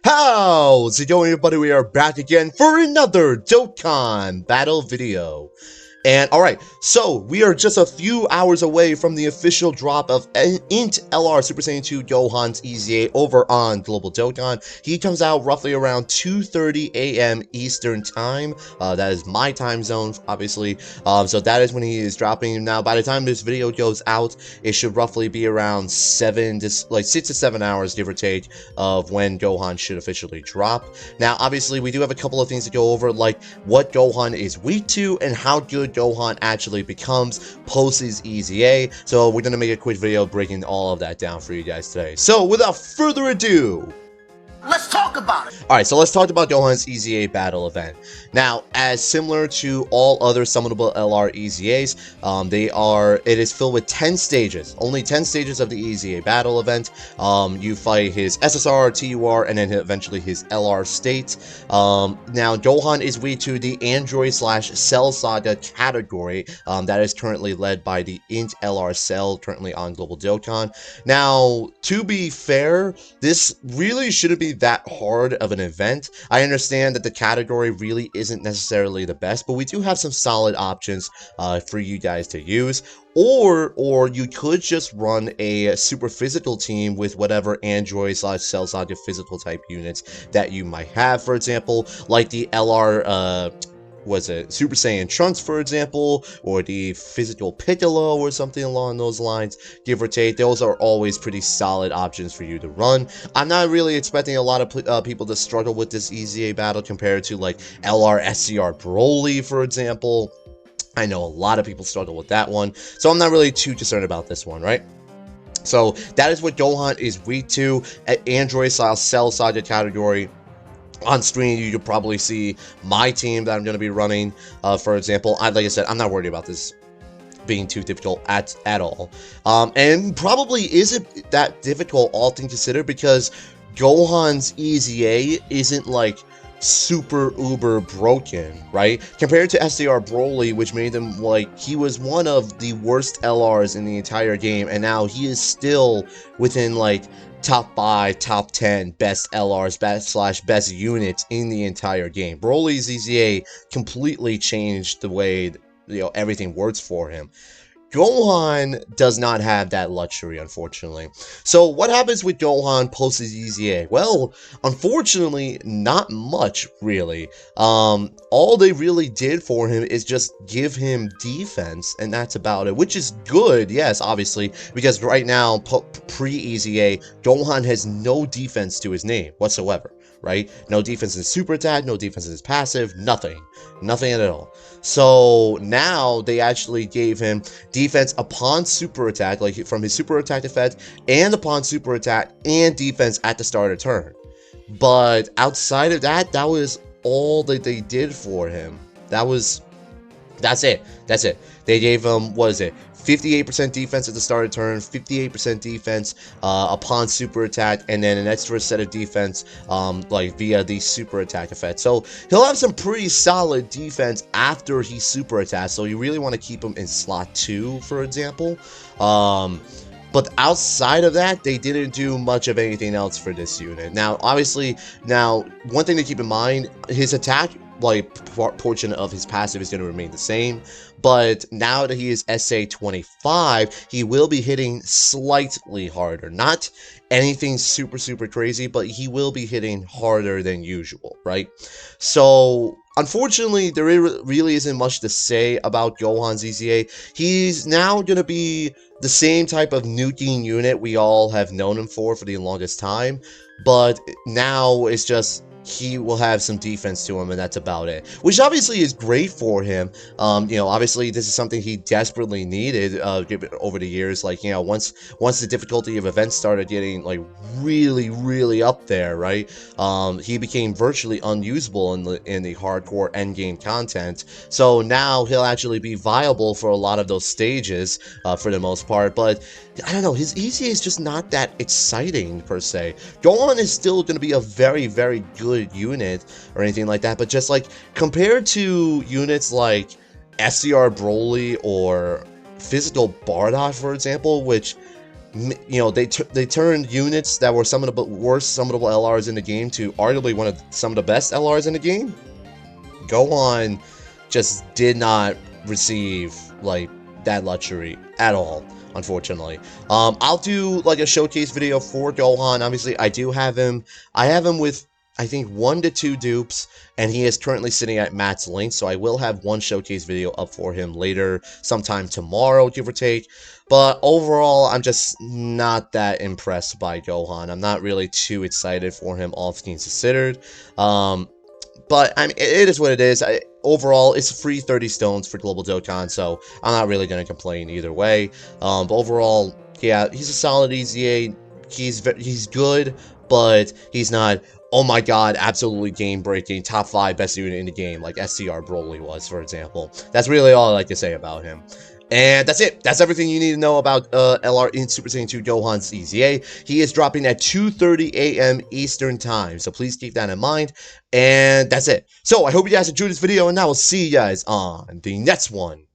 How's it going, everybody? We are back again for another Dokkan battle video. And alright, so we are just a few hours away from the official drop of INT LR Super Saiyan 2 Gohan's EZA over on Global Dokkan. He comes out roughly around 2:30 a.m. Eastern Time. That is my time zone, obviously. So that is when he is dropping. Now, by the time this video goes out, it should roughly be around 6 to 7 hours, give or take, of when Gohan should officially drop. Now, obviously, we do have a couple of things to go over, like what Gohan is weak to and how good Gohan actually becomes post his EZA. So we're gonna make a quick video breaking all of that down for you guys today. So without further ado, let's talk about it. Alright, so let's talk about Gohan's EZA battle event. Now, as similar to all other summonable LR EZAs, it is filled with 10 stages. Only 10 stages of the EZA battle event. You fight his SSR, TUR, and then eventually his LR state. Now, Gohan is weak to the Android/Cell Saga category. That is currently led by the INT LR Cell, currently on Global Dokkan. Now, to be fair, this really shouldn't be that hard of an event. I understand that the category really isn't necessarily the best, but we do have some solid options for you guys to use. Or you could just run a super physical team with whatever Android/Cell Saga physical type units that you might have. For example, like the LR Super Saiyan Trunks, for example, or the physical Piccolo or something along those lines, give or take. Those are always pretty solid options for you to run. I'm not really expecting a lot of people to struggle with this EZA battle compared to like LR SCR Broly, for example. I know a lot of people struggle with that one, so I'm not really too concerned about this one, right? So that is what Gohan is weak to at Android/Cell Saga category. On screen, you could probably see my team that I'm going to be running. For example, like I said, I'm not worried about this being too difficult at all. And probably isn't that difficult, all things considered, because Gohan's EZA isn't like super uber broken, right? Compared to SDR Broly, which made him like he was one of the worst LRs in the entire game, and now he is still within like top 5, top 10 best LRs, best units in the entire game. Broly's EZA completely changed the way everything works for him. Gohan does not have that luxury, unfortunately. So what happens with Gohan post his EZA? Well, unfortunately, not much, really. All they really did for him is just give him defense, and that's about it, which is good, yes, obviously, because right now, pre-EZA, Gohan has no defense to his name whatsoever, right? No defense in his super attack, no defense in his passive, nothing at all. So now they actually gave him defense upon super attack, like from his super attack effect, and upon super attack and defense at the start of turn. But outside of that, that was all that they did for him. That's it. They gave him, what is it, 58% defense at the start of turn, 58% defense upon super attack, and then an extra set of defense like via the super attack effect. So he'll have some pretty solid defense after he super attacks, so you really want to keep him in slot 2, for example. But outside of that, they didn't do much of anything else for this unit. Now, obviously, one thing to keep in mind, his attack portion of his passive is going to remain the same, but now that he is SA25, he will be hitting slightly harder. Not anything super crazy, but he will be hitting harder than usual, right? So unfortunately, there really isn't much to say about Gohan's EZA. He's now going to be the same type of nuking unit we all have known him for the longest time, but now it's just he will have some defense to him, and that's about it, which obviously is great for him. Obviously this is something he desperately needed over the years. Like, once the difficulty of events started getting like really up there, right, he became virtually unusable in the hardcore endgame content. So now he'll actually be viable for a lot of those stages for the most part. But I don't know, his EZA is just not that exciting per se. Gohan is still going to be a very good unit or anything like that, but just like compared to units like SCR Broly or physical Bardock, for example, which you know, they turned units that were some of the worst summonable LRs in the game to arguably one of some of the best LRs in the game. Gohan just did not receive like that luxury at all, unfortunately. I'll do like a showcase video for Gohan. Obviously, I do have him. I have him with, I think, 1 to 2 dupes, and he is currently sitting at Matt's link, so I will have one showcase video up for him later, sometime tomorrow, give or take. But overall, I'm just not that impressed by Gohan. I'm not really too excited for him, all things considered. But I mean, it is what it is. Overall, it's free 30 stones for Global Dokkan, so I'm not really going to complain either way. But overall, yeah, he's a solid EZA. He's good, but he's not, oh my god, absolutely game-breaking, top 5 best unit in the game, like SCR Broly was, for example. That's really all I like to say about him. And that's it. That's everything you need to know about LR in Super Saiyan 2 Gohan's EZA. He is dropping at 2:30 a.m. Eastern Time, so please keep that in mind. And that's it. So I hope you guys enjoyed this video, and I will see you guys on the next one.